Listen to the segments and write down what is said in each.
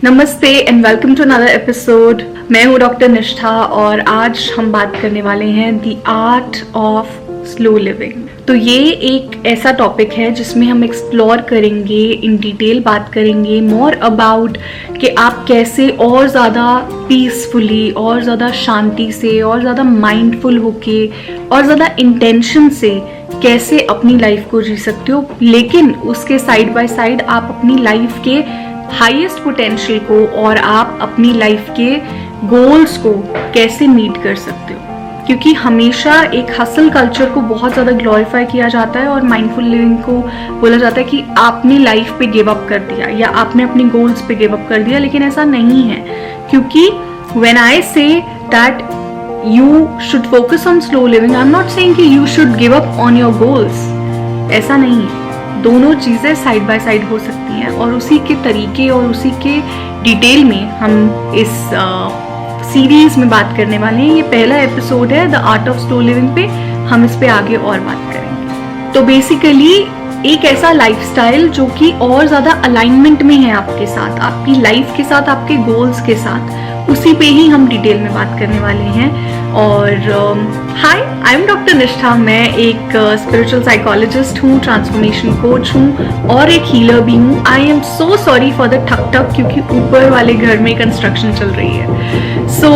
नमस्ते and welcome to another episode. मैं हूँ डॉक्टर निष्ठा और आज हम बात करने वाले हैं the art of slow living. तो ये एक ऐसा टॉपिक है जिसमें हम एक्सप्लोर करेंगे, इन डिटेल बात करेंगे मोर अबाउट कि आप कैसे और ज़्यादा पीसफुली, और ज़्यादा शांति से, और ज़्यादा माइंडफुल होके, और ज़्यादा इंटेंशन से कैसे अपनी लाइफ को जी सकते हो, लेकिन उसके साइड बाय साइड आप अपनी लाइफ के हाईएस्ट पोटेंशियल को और आप अपनी लाइफ के गोल्स को कैसे मीट कर सकते हो। क्योंकि हमेशा एक हसल कल्चर को बहुत ज़्यादा ग्लोरीफाई किया जाता है और माइंडफुल लिविंग को बोला जाता है कि आपने लाइफ पे गिव अप कर दिया या आपने अपनी गोल्स पे गिव अप कर दिया, लेकिन ऐसा नहीं है। क्योंकि when I say that you should focus on slow living, I am not saying कि you should give up on your goals, ऐसा नहीं है। दोनों चीज़ें साइड बाय साइड हो सकती हैं और उसी के तरीके और उसी के डिटेल में हम इस सीरीज में बात करने वाले हैं। ये पहला एपिसोड है the art of slow living पे, हम इस पे आगे और बात करेंगे। तो बेसिकली एक ऐसा लाइफस्टाइल जो कि और ज़्यादा अलाइनमेंट में है आपके साथ, आपकी लाइफ के साथ, आपके गोल्स के साथ, उसी पे ही हम डिटेल में बात करने वाले हैं। और हाय, आई एम डॉक्टर निष्ठा। मैं एक स्पिरिचुअल साइकोलॉजिस्ट हूँ, ट्रांसफॉर्मेशन कोच हूँ और एक हीलर भी हूँ। I am so sorry for the ठक ठक, क्योंकि ऊपर वाले घर में कंस्ट्रक्शन चल रही है। सो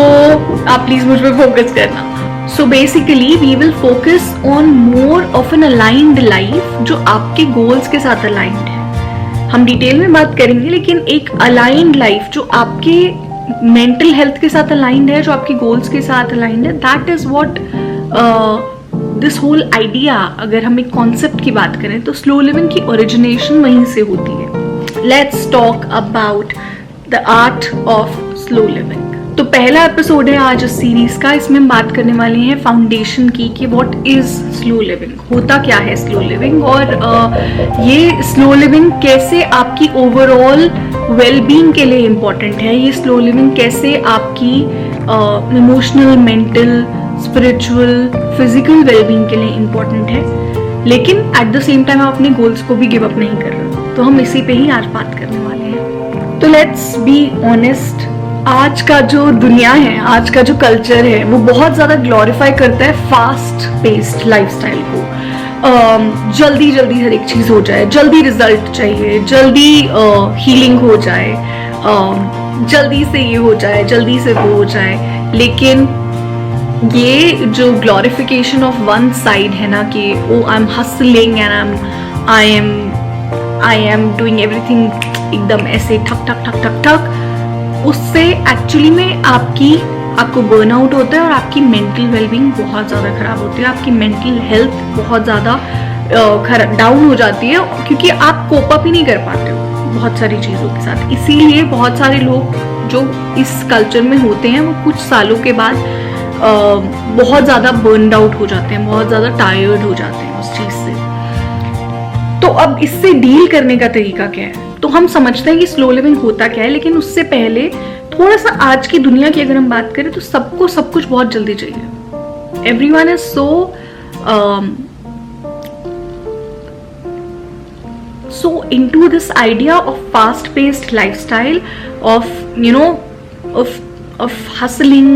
आप प्लीज़ मुझ पर फोकस करना। So basically we will focus on more of an aligned life जो आपके goals के साथ aligned है। हम डिटेल में बात करेंगे, लेकिन एक aligned life जो आपके mental health के साथ aligned है, जो आपके goals के साथ aligned है, that is what this whole idea, अगर हम एक concept की बात करें तो slow living की origination वहीं से होती है। Let's talk about the art of slow living। तो पहला एपिसोड है आज इस सीरीज का। इसमें हम बात करने वाले हैं फाउंडेशन की कि व्हाट इज स्लो लिविंग, होता क्या है स्लो लिविंग, और ये स्लो लिविंग कैसे आपकी ओवरऑल वेलबींग के लिए इम्पॉर्टेंट है, ये स्लो लिविंग कैसे आपकी emotional, mental, spiritual, physical wellbeing के लिए इम्पॉर्टेंट है, लेकिन एट द सेम टाइम आप अपने गोल्स को भी गिव अप नहीं कर रहे। तो हम इसी पे ही आज बात करने वाले हैं। तो लेट्स बी ऑनेस्ट, आज का जो दुनिया है, आज का जो कल्चर है, वो बहुत ज़्यादा ग्लोरीफाई करता है फास्ट पेस्ड लाइफस्टाइल को। जल्दी जल्दी हर एक चीज़ हो जाए, जल्दी रिजल्ट चाहिए, जल्दी हीलिंग हो जाए, जल्दी से ये हो जाए, जल्दी से वो हो जाए। लेकिन ये जो ग्लोरिफिकेशन ऑफ वन साइड है ना कि oh I am hustling and I am doing everything एकदम ऐसे ठक ठक ठक ठक ठक, उससे एक्चुअली में आपको बर्नआउट होता है और आपकी मेंटल वेलबींग बहुत ज़्यादा खराब होती है, आपकी मेंटल हेल्थ बहुत ज़्यादा डाउन हो जाती है, क्योंकि आप कोप अप ही नहीं कर पाते हो बहुत सारी चीज़ों के साथ। इसीलिए बहुत सारे लोग जो इस कल्चर में होते हैं वो कुछ सालों के बाद बहुत ज़्यादा बर्नड आउट हो जाते हैं, बहुत ज़्यादा टायर्ड हो जाते हैं उस चीज़ से। तो अब इससे डील करने का तरीका क्या है? तो हम समझते हैं कि स्लो लिविंग होता क्या है, लेकिन उससे पहले थोड़ा सा आज की दुनिया की अगर हम बात करें तो सबको सब कुछ बहुत जल्दी चाहिए। Everyone is so into this idea of fast paced lifestyle, of hustling,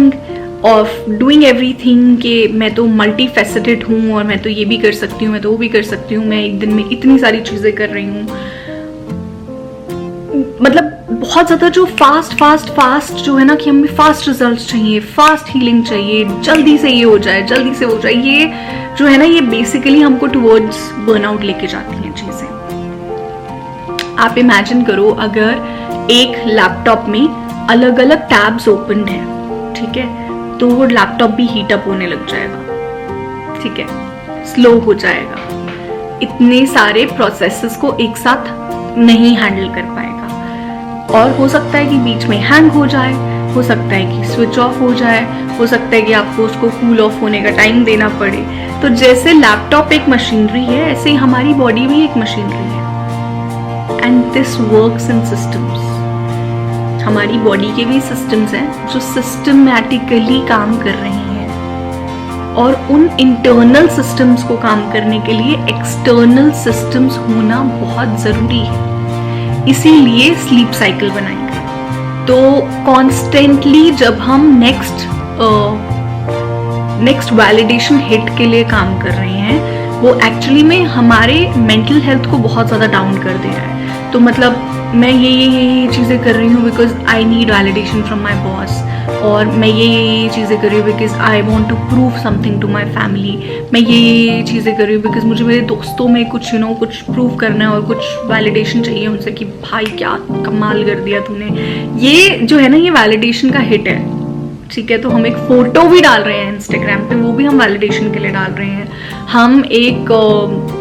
of doing everything कि मैं तो मल्टी फैसेटेड हूँ और मैं तो ये भी कर सकती हूँ, मैं तो वो भी कर सकती हूँ, मैं एक दिन में इतनी सारी चीज़ें कर रही हूँ। मतलब बहुत ज़्यादा जो फास्ट जो है ना कि हमें फास्ट रिजल्ट्स चाहिए, फास्ट हीलिंग चाहिए, जल्दी से ये हो जाए, जल्दी से हो जाए, ये जो है ना ये बेसिकली हमको टुवर्ड्स बर्नआउट लेके जाती हैं चीज़ें। आप इमेजिन करो अगर एक लैपटॉप में अलग अलग टैब्स ओपन हैं, ठीक है, तो वो लैपटॉप भी हीट अप होने लग जाएगा, ठीक है, स्लो हो जाएगा, इतने सारे प्रोसेसेस को एक साथ नहीं हैंडल कर पाएगा, और हो सकता है कि बीच में हैंग हो जाए, हो सकता है कि स्विच ऑफ हो जाए, हो सकता है कि आपको उसको कूल ऑफ होने का टाइम देना पड़े। तो जैसे लैपटॉप एक मशीनरी है, ऐसे ही हमारी बॉडी भी एक मशीनरी है, and this works in systems. हमारी बॉडी के भी सिस्टम्स हैं जो सिस्टमैटिकली काम कर रहे हैं, और उन इंटरनल सिस्टम्स को काम करने के लिए एक्सटर्नल सिस्टम्स होना बहुत ज़रूरी है। इसीलिए स्लीप साइकिल बनाएंगे। तो कॉन्स्टेंटली जब हम नेक्स्ट वैलिडेशन हिट के लिए काम कर रहे हैं, वो एक्चुअली में हमारे मेंटल हेल्थ को बहुत ज़्यादा डाउन कर दे रहा है। तो मतलब मैं ये चीज़ें कर रही हूँ because I need validation from my boss, और मैं ये चीज़ें कर रही हूँ because I want to prove something to my family, मैं ये चीज़ें कर रही हूँ बिकॉज मुझे मेरे दोस्तों में कुछ कुछ प्रूव करना है और कुछ वैलिडेशन चाहिए उनसे कि भाई क्या कमाल कर दिया तूने। ये जो है ना, ये वैलिडेशन का हिट है, ठीक है। तो हम एक फोटो भी डाल रहे हैं इंस्टाग्राम पे, वो भी हम वैलिडेशन के लिए डाल रहे हैं। हम एक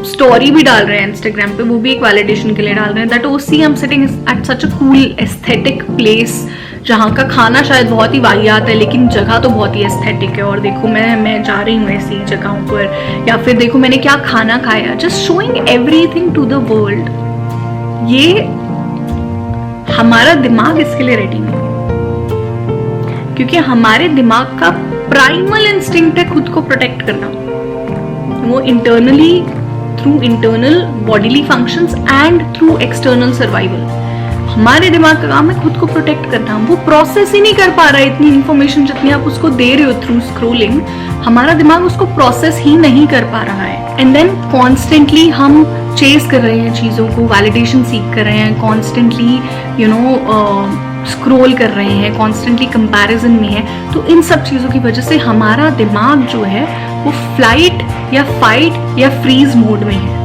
स्टोरी भी डाल रहे हैं इंस्टाग्राम पे, वो भी एक वैलिडेशन के लिए डाल रहे हैं। That oh see I am sitting at such a cool aesthetic place, जहाँ का खाना शायद बहुत ही वाहियात है लेकिन जगह तो बहुत ही एस्थेटिक है। और देखो मैं जा रही हूँ ऐसी जगहों पर, या फिर देखो मैंने क्या खाना खाया, just showing everything to the world. ये हमारा दिमाग इसके लिए रेडी नहीं है, क्योंकि हमारे दिमाग का प्राइमल इंस्टिंक्ट है खुद को प्रोटेक्ट करना। वो internally through internal bodily functions and through external survival, हमारे दिमाग का काम है खुद को प्रोटेक्ट करना। वो प्रोसेस ही नहीं कर पा रहा है इतनी इंफॉर्मेशन जितनी आप उसको दे रहे हो थ्रू स्क्रोलिंग, हमारा दिमाग उसको प्रोसेस ही नहीं कर पा रहा है। एंड देन कॉन्स्टेंटली हम चेस कर रहे हैं चीज़ों को, वैलिडेशन सीख कर रहे हैं, कॉन्स्टेंटली स्क्रोल कर रहे हैं, कॉन्स्टेंटली कंपैरिजन में है। तो इन सब चीज़ों की वजह से हमारा दिमाग जो है वो फ्लाइट या फाइट या फ्रीज मोड में है।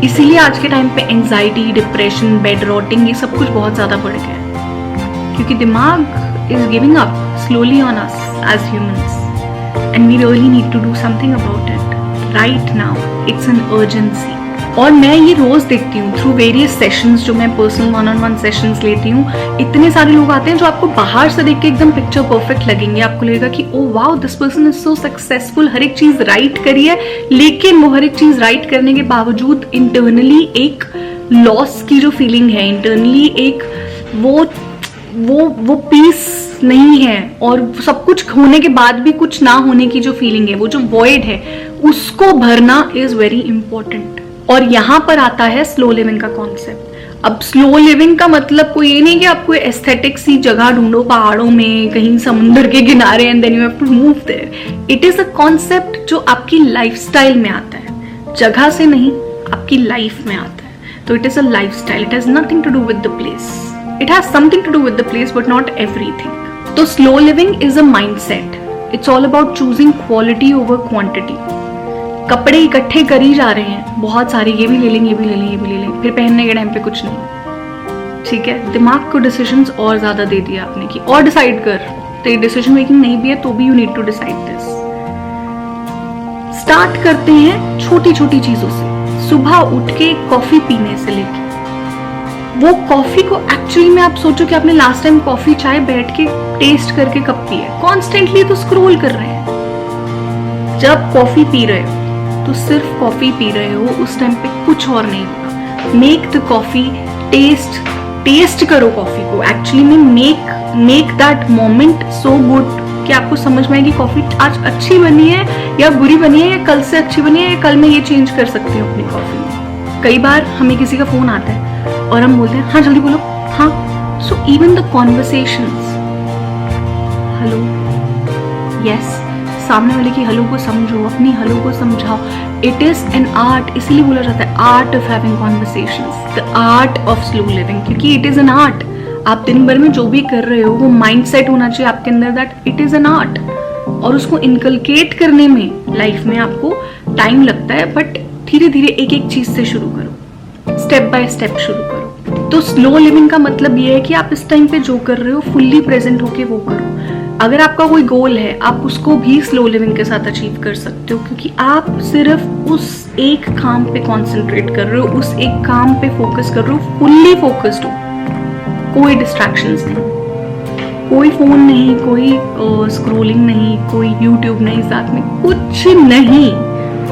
इसीलिए आज के टाइम पे एंजाइटी, डिप्रेशन, बेड रॉटिंग, ये सब कुछ बहुत ज़्यादा बढ़ गया है, क्योंकि दिमाग is giving up slowly on us as humans and we really need to do something about it right now. It's an urgency. और मैं ये रोज देखती हूँ थ्रू वेरियस सेशंस, जो मैं पर्सनल 1-on-1 सेशंस लेती हूँ। इतने सारे लोग आते हैं जो आपको बाहर से देख के एकदम पिक्चर परफेक्ट लगेंगे, आपको लगेगा कि oh wow this person is so successful, हर एक चीज राइट करी है, लेकिन वो हर एक चीज राइट करने के बावजूद इंटरनली एक लॉस की जो फीलिंग है, इंटरनली एक वो पीस नहीं है, और सब कुछ होने के बाद भी कुछ ना होने की जो फीलिंग है, वो जो वॉइड है, उसको भरना इज वेरी इंपॉर्टेंट। और यहाँ पर आता है स्लो लिविंग का कॉन्सेप्ट। अब स्लो लिविंग का मतलब कोई ये नहीं कि आपको एस्थेटिक सी जगह ढूंढो पहाड़ों में, कहीं समुद्र के किनारे, and then you have to move there. It is a concept जो आपकी लाइफस्टाइल में आता है, जगह से नहीं, आपकी लाइफ में आता है। तो it is a lifestyle, it has nothing to do with the place, it has something to do with the place but not everything. तो slow living is a mindset, it's all about choosing quality over quantity. कपड़े इकट्ठे कर ही जा रहे हैं बहुत सारे, ये भी ले लें, ये भी ले लें, ये भी ले लें, फिर पहनने के टाइम पे कुछ नहीं, ठीक है। दिमाग को डिसीजंस और ज्यादा दे दिया आपने कि और डिसाइड कर, तेरी डिसीजन मेकिंग नहीं भी है तो भी you need to decide this. Start करते हैं छोटी छोटी चीजों से। सुबह उठ के कॉफी पीने से लेके, वो कॉफी को एक्चुअली में आप सोचो कि आपने लास्ट टाइम कॉफी चाय बैठ के टेस्ट करके कब पी है, कॉन्स्टेंटली तो स्क्रोल कर रहे हैं। जब कॉफी पी रहे हो तो सिर्फ कॉफी पी रहे हो, उस टाइम पे कुछ और नहीं होगा। मेक द कॉफी, टेस्ट करो कॉफी को, एक्चुअली में make that moment so good कि आपको समझ में आए कि कॉफी आज अच्छी बनी है या बुरी बनी है, या कल से अच्छी बनी है, या कल मैं ये चेंज कर सकती हूँ अपनी कॉफी में। कई बार हमें किसी का फोन आता है और हम बोलते हैं हाँ जल्दी बोलो, हाँ। So even the conversations, hello, yes, सामने वाले की हेलो को समझो, अपनी हेलो को समझाओ। इट इज एन आर्ट, इसीलिए बोला जाता है art of having conversations, the art of slow living, क्योंकि इट इज एन आर्ट। आप दिन भर में जो भी कर रहे हो वो माइंडसेट होना चाहिए आपके अंदर that it is an art, और उसको इनकलकेट करने में लाइफ में आपको टाइम लगता है, बट धीरे धीरे एक एक चीज से शुरू करो, स्टेप बाय स्टेप शुरू करो। तो स्लो लिविंग का मतलब ये है कि आप इस टाइम पे जो कर रहे हो फुल्ली प्रेजेंट होके वो करो। अगर आपका कोई गोल है, आप उसको भी स्लो लिविंग के साथ अचीव कर सकते हो, क्योंकि आप सिर्फ उस एक काम पे कॉन्सेंट्रेट कर रहे हो, उस एक काम पे फोकस कर रहे हो, फुल्ली फोकस्ड हो, कोई डिस्ट्रैक्शंस नहीं, कोई फोन नहीं, कोई स्क्रोलिंग नहीं, कोई यूट्यूब नहीं, साथ में कुछ नहीं।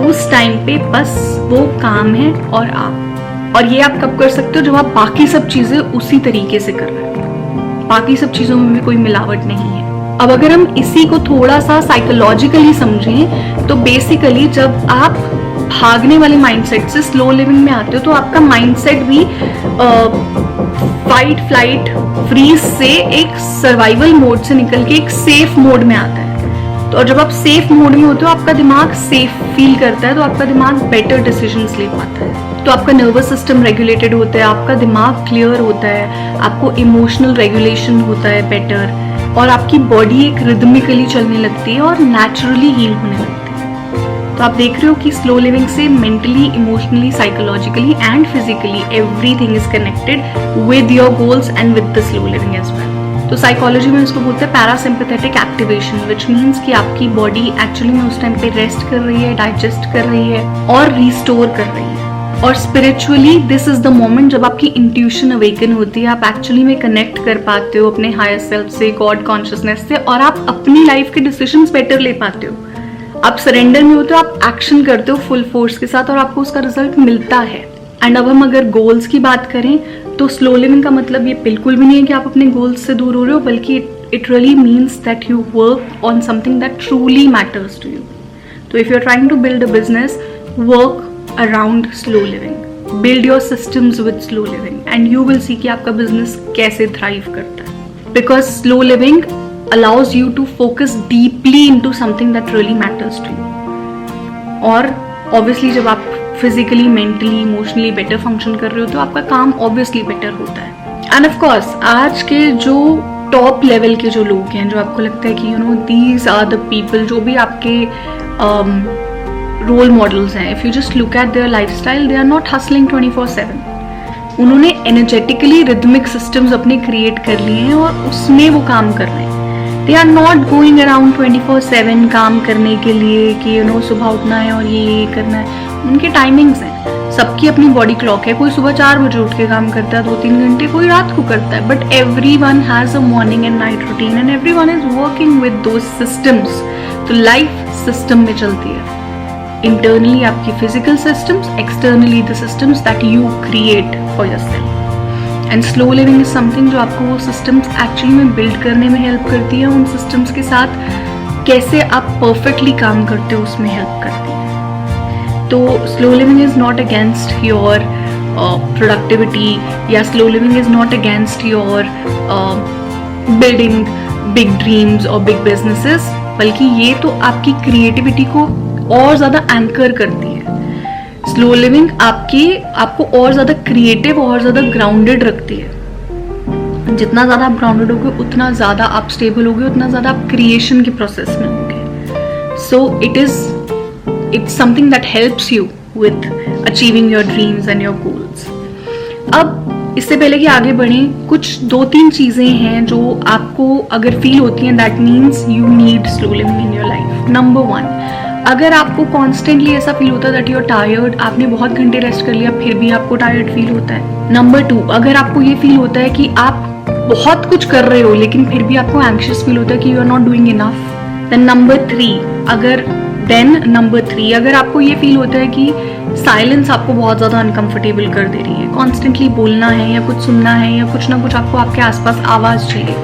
उस टाइम पे बस वो काम है और आप। और ये आप कब कर सकते हो, जब आप बाकी सब चीजें उसी तरीके से कर रहे हो, बाकी सब चीजों में भी कोई मिलावट नहीं है। अब अगर हम इसी को थोड़ा सा साइकोलॉजिकली समझें तो बेसिकली जब आप भागने वाले माइंडसेट से स्लो लिविंग में आते हो तो आपका माइंडसेट भी फाइट फ्लाइट फ्रीज से एक सर्वाइवल मोड से निकल के एक सेफ मोड में आता है। तो और जब आप सेफ मोड में होते हो आपका दिमाग सेफ फील करता है, तो आपका दिमाग बेटर डिसीजंस ले पाता है। तो आपका नर्वस सिस्टम रेगुलेटेड होता है, आपका दिमाग क्लियर होता है, आपको इमोशनल रेगुलेशन होता है बेटर, और आपकी बॉडी एक रिदमिकली चलने लगती है और नेचुरली हील होने लगती है। तो आप देख रहे हो कि स्लो लिविंग से mentally, emotionally, psychologically and physically everything is connected with your goals and with the slow living as well. तो साइकोलॉजी में इसको बोलते हैं पैरासिम्पैथेटिक एक्टिवेशन, विच मीन्स कि आपकी बॉडी एक्चुअली में उस टाइम पे रेस्ट कर रही है, डाइजेस्ट कर रही है और रिस्टोर कर रही है। और spiritually this is the moment जब आपकी इंट्यूशन अवेकन होती है, आप एक्चुअली में कनेक्ट कर पाते हो अपने हायर सेल्फ से, गॉड कॉन्शियसनेस से, और आप अपनी लाइफ के डिसीजंस बेटर ले पाते हो। आप सरेंडर में होते हो, आप एक्शन करते हो फुल फोर्स के साथ और आपको उसका रिजल्ट मिलता है। एंड अब हम अगर गोल्स की बात करें तो स्लो लिविंग का मतलब ये बिल्कुल भी नहीं है कि आप अपने गोल्स से दूर हो रहे हो, बल्कि it really means that you work on something that truly matters to you. तो if you are trying to build a business, work around slow living, build your systems with slow living, and you will see कि आपका business कैसे thrive करता है। Because slow living allows you to focus deeply into something that really matters to you। और obviously जब आप physically, mentally, emotionally better function कर रहे हो तो आपका काम obviously better होता है। And of course आज के जो top level के जो लोग हैं, जो आपको लगता है कि you know these are the people, जो भी आपके role models हैं, if you just look at their lifestyle, they are not hustling 24/7। उन्होंने energetically rhythmic systems अपने create कर लिए हैं और उसमें वो काम कर रहे हैं। They are not going around 24/7 काम करने के लिए कि you know सुबह उठना है और ये करना है। उनके टाइमिंग्स हैं, सबकी अपनी बॉडी क्लॉक है। कोई सुबह 4 बजे उठ के काम करता है 2-3 घंटे, कोई रात को करता है, but everyone has a morning and night routine and everyone is working with those systems। तो लाइफ सिस्टम में चलती है। इंटरनली आपकी physical systems, externally the systems that you create for yourself. And slow living is something जो आपको वो systems actually में build करने में हेल्प करती है। उन सिस्टम्स के साथ कैसे आप परफेक्टली काम करते हो उसमें हेल्प करती है। तो slow living is not against your productivity, या slow living is not against your building big dreams और बिग बिजनेसेस, बल्कि ये तो आपकी क्रिएटिविटी को और ज़्यादा एंकर करती है। स्लो लिविंग आपको और ज़्यादा क्रिएटिव और ज़्यादा ग्राउंडेड रखती है। जितना ज़्यादा आप ग्राउंडेड होगे उतना ज़्यादा आप स्टेबल होगे, उतना ज़्यादा आप क्रिएशन के प्रोसेस में होंगे। So it's something that helps you with achieving your dreams and your goals. अब इससे पहले कि आगे बढ़ें, कुछ 2-3 चीज़ें हैं जो आपको अगर फील होती हैं that means you need slow living in your life. Number 1, अगर आपको कॉन्स्टेंटली ऐसा फील होता है दैट यू आर टायर्ड, आपने बहुत घंटे रेस्ट कर लिया फिर भी आपको टायर्ड फील होता है। नंबर 2, अगर आपको ये फील होता है कि आप बहुत कुछ कर रहे हो लेकिन फिर भी आपको एंग्शियस फील होता है कि you are not doing enough. Then number 3, अगर आपको ये फील होता है कि साइलेंस आपको बहुत ज़्यादा अनकंफर्टेबल कर दे रही है, कॉन्स्टेंटली बोलना है या कुछ सुनना है या कुछ ना कुछ आपको आपके आसपास आवाज़ चाहिए,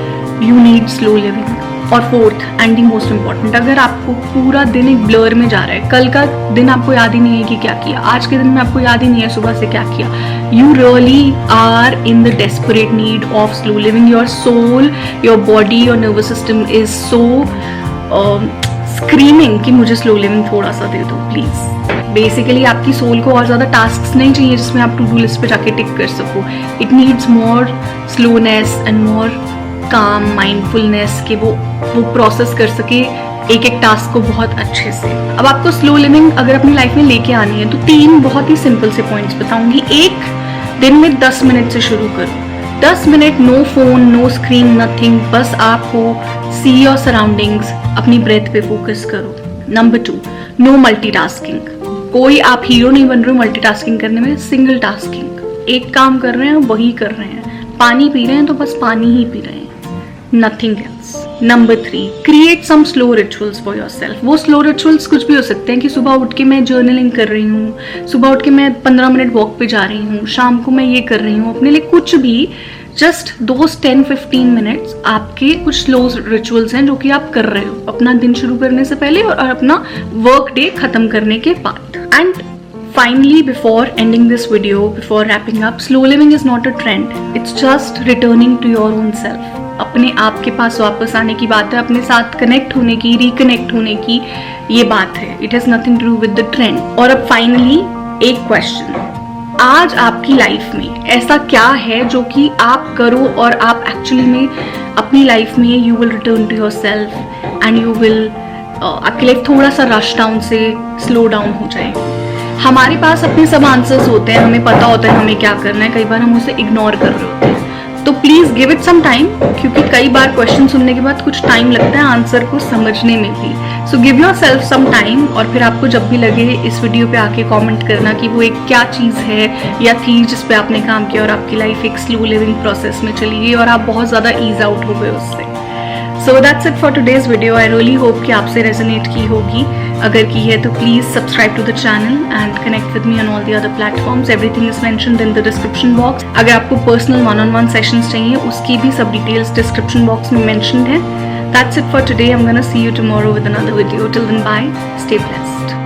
यू नीड स्लो लिविंग। और 4th and the most important, अगर आपको पूरा दिन एक ब्लर में जा रहा है, कल का दिन आपको याद ही नहीं है कि क्या किया, आज के दिन में आपको याद ही नहीं है सुबह से क्या किया, you really are in the desperate need of slow living. Your soul, your body, your nervous system is so screaming कि मुझे स्लो लिविंग थोड़ा सा दे दो प्लीज। बेसिकली आपकी सोल को और ज़्यादा टास्क्स नहीं चाहिए जिसमें आप टू डू लिस्ट पे जाके टिक कर सको। It needs more slowness and more काम, माइंडफुलनेस, कि वो प्रोसेस कर सके एक एक टास्क को बहुत अच्छे से। अब आपको स्लो लिविंग अगर अपनी लाइफ में लेके आनी है तो 3 बहुत ही सिंपल से पॉइंट्स बताऊंगी। एक, दिन में 10 मिनट से शुरू करो। 10 minute, no phone, no screen, nothing, बस आप हो, सी योर सराउंडिंग्स, अपनी ब्रेथ पे फोकस करो। Number 2, no multitasking. कोई आप हीरो नहीं बन रहे हो मल्टीटास्किंग करने में, सिंगल टास्किंग, एक काम कर रहे हैं वही कर रहे हैं। पानी पी रहे हैं तो बस पानी ही पी रहे हैं, nothing else. Number 3, create some slow rituals for yourself. वो स्लो रिचुअल्स कुछ भी हो सकते हैं कि सुबह उठ के मैं जर्नलिंग कर रही हूँ, सुबह उठ के मैं 15 मिनट वॉक पे जा रही हूँ, शाम को मैं ये कर रही हूँ, अपने लिए कुछ भी, जस्ट दोज 10-15 मिनट्स आपके कुछ स्लो रिचुअल्स हैं जो कि आप कर रहे हो अपना दिन शुरू करने से पहले और अपना वर्क डे खत्म करने के बाद। And Finally, before ending this video, before wrapping up, slow living is not a trend. It's just returning to your own self. अपने आप के पास वापस आने की बात है, अपने साथ कनेक्ट होने की, रिकनेक्ट होने की ये बात है. It has nothing to do with the trend. और अब फाइनली एक क्वेश्चन, आज आपकी लाइफ में ऐसा क्या है जो कि आप करो और आप एक्चुअली में अपनी लाइफ में you will return to yourself and you will आपकी लाइफ थोड़ा सा रश डाउन से स्लो डाउन हो जाए. हमारे पास अपने सब आंसर्स होते हैं, हमें पता होता है हमें क्या करना है, कई बार हम उसे इग्नोर कर रहे होते हैं. तो please give it some time, क्योंकि कई बार क्वेश्चन सुनने के बाद कुछ टाइम लगता है आंसर को समझने में भी. So give yourself some time, और फिर आपको जब भी लगे इस वीडियो पे आके कमेंट करना कि वो एक क्या चीज़ है या थी जिस पे आपने काम किया और आपकी लाइफ एक स्लो लिविंग प्रोसेस में चली गई और आप बहुत ज़्यादा ईज आउट हो गए उससे. So that's it for today's video. I really hope कि आपसे रेजोनेट की होगी. अगर की है तो please subscribe to the channel and connect with me on all the other platforms. Everything is mentioned in the description box. अगर आपको पर्सनल वन-on-one सेशंस चाहिए उसकी भी सब डिटेल्स डिस्क्रिप्शन बॉक्स में मेंशन्ड है. That's it for today. I'm gonna see you tomorrow with another video. Till then, bye. Stay blessed.